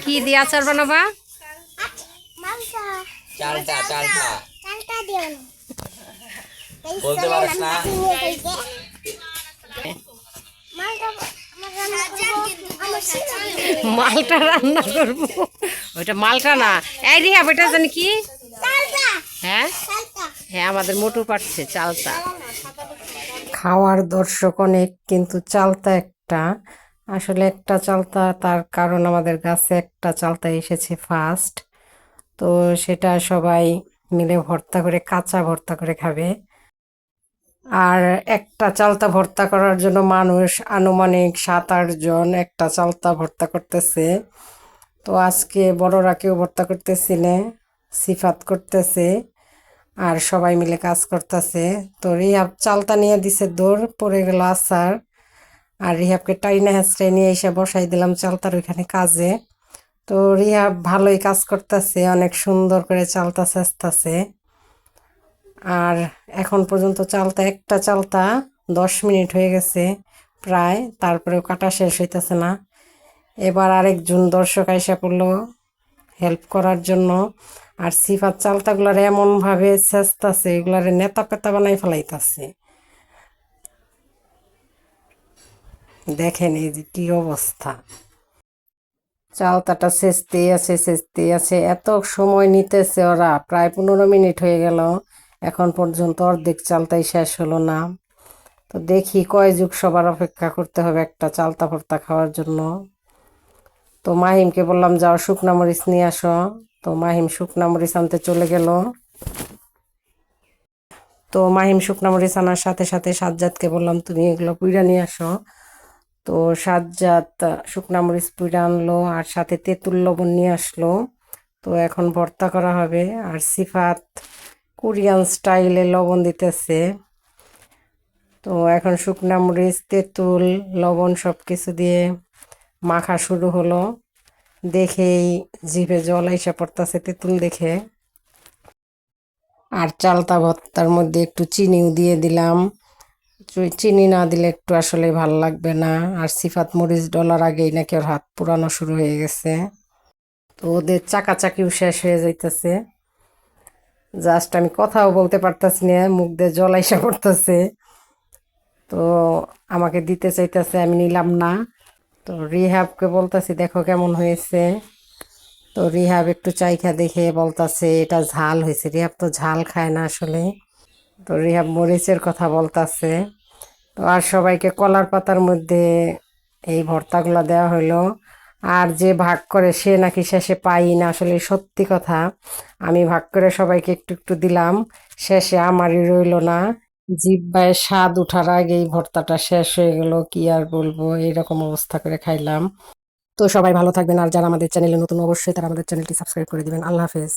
কি দিয়ে আচার বানাবা? চালটা চালটা বলতে পারিস না। মালটা রান্না করবো। ওইটা মালটা না। এই রিহা ওইটা জানি কি? হ্যাঁ হ্যাঁ, আমাদের মোটু পাচ্ছে চালতা। খাওয়ার দর্শক অনেক, কিন্তু চালতা একটা। আসলে একটা চালতা, তার কারণ আমাদের গাছে একটা চালতা এসেছে ফার্স্ট। তো সেটা সবাই মিলে ভর্তা করে, কাঁচা ভর্তা করে খাবে। আর একটা চালতা ভর্তা করার জন্য মানুষ আনুমানিক 7-8 জন একটা চালতা ভর্তা করতেছে। তো আজকে বড়রা কেউ ভর্তা করতেছি না, সিফাত করতেছে আর সবাই মিলে কাজ করতেছে। তো রিহাব চালতা নিয়ে দিছে, দৌড় পড়ে গেল আচার। আর রিহাবকে টাইনা হেঁচড়ে নিয়ে এসে বসাই দিলাম চালতার ওইখানে কাজে। তো রিহাব ভালোই কাজ করতেছে, অনেক সুন্দর করে চালতা চেঁচতেছে। আর এখন পর্যন্ত চালতা, একটা চালতা 10 মিনিট হয়ে গেছে প্রায়, তারপরেও কাটা শেষ হইতেছে না। এবার আরেকজন দর্শক আইসা পড়লো হেল্প করার জন্য। আর সিফাত চালতাগুলার এমনভাবে চেঁচতাছে, এগুলারে নেতা পেতা বানাই ফেলাইতাছে। দেখেন এই যে কি অবস্থা, চালতাটা চেঁচতেই আছে, এত সময় নিতেছে ওরা, প্রায় 15 মিনিট হয়ে গেল, এখন পর্যন্ত অর্ধেক চালতাই শেষ হলো না। তো দেখি কয় যুগ সবার অপেক্ষা করতে হবে একটা চালতা ভর্তা খাওয়ার জন্য। তো মাহিমকে বললাম যাও শুকনা মরিচ নিয়ে আসো। তো মাহিম শুকনা মরিচ আনতে চলে গেল। তো মাহিম শুকনা মরিচ আনার সাথে সাথে সাজ্জাদকে বললাম তুমি এগুলো পুইড়া নিয়ে আসো। তো সাজ্জাদ শুকনা মরিচ পুইড়া আনলো আর সাথে তেঁতুল লবণ নিয়ে আসলো। তো এখন ভর্তা করা হবে। আর সিফাত কোরিয়ান স্টাইলে লবণ দিতেছে। তো এখন শুকনা মরিচ, তেঁতুল, লবণ সব কিছু দিয়ে মাখা শুরু হলো। দেখেই জিভে জল আইসা পড়তাছে তেঁতুল দেখে। আর চালতা ভর্তার মধ্যে একটু চিনিও দিয়ে দিলাম, চিনি না দিলে একটু আসলে ভাল লাগবে না। আর সিফাত মরিচ ডলার আগেই নাকি ওর হাত পুরানো শুরু হয়ে গেছে। তো ওদের চাকাচাকিও শেষ হয়ে যাইতেছে, জাস্ট আমি কথাও বলতে পারতাছি না, মুখ দিয়ে জল আইসা পড়তেছে। তো আমাকে দিতে চাইতেছে, আমি নিলাম না। তো রিহাবকে বলতেছি দেখো কেমন হয়েছে। তো রিহাব একটু চাইখা দেখে বলতাছে এটা ঝাল হয়েছে। রিহাব তো ঝাল খায় না আসলে। তো রিহাব মরিচের কথা বলতাছে। তো আর সবাইকে কলার পাতার মধ্যে এই ভর্তাগুলো দেওয়া হলো। আর যে ভাগ করে সে নাকি শেষে পাই না, আসলে সত্যি কথা। আমি ভাগ করে সবাইকে একটু একটু দিলাম, শেষে আমারই রইল না। জিহ্বায় স্বাদ উঠার আগেই ভর্তাটা শেষ হয়ে গেল, কি আর বলবো, এইরকম অবস্থা করে খাইলাম। তো সবাই ভালো থাকবেন, আর যারা আমাদের চ্যানেলে নতুন অবশ্যই তারা আমাদের চ্যানেলটি সাবস্ক্রাইব করে দিবেন। আল্লাহ হাফেজ।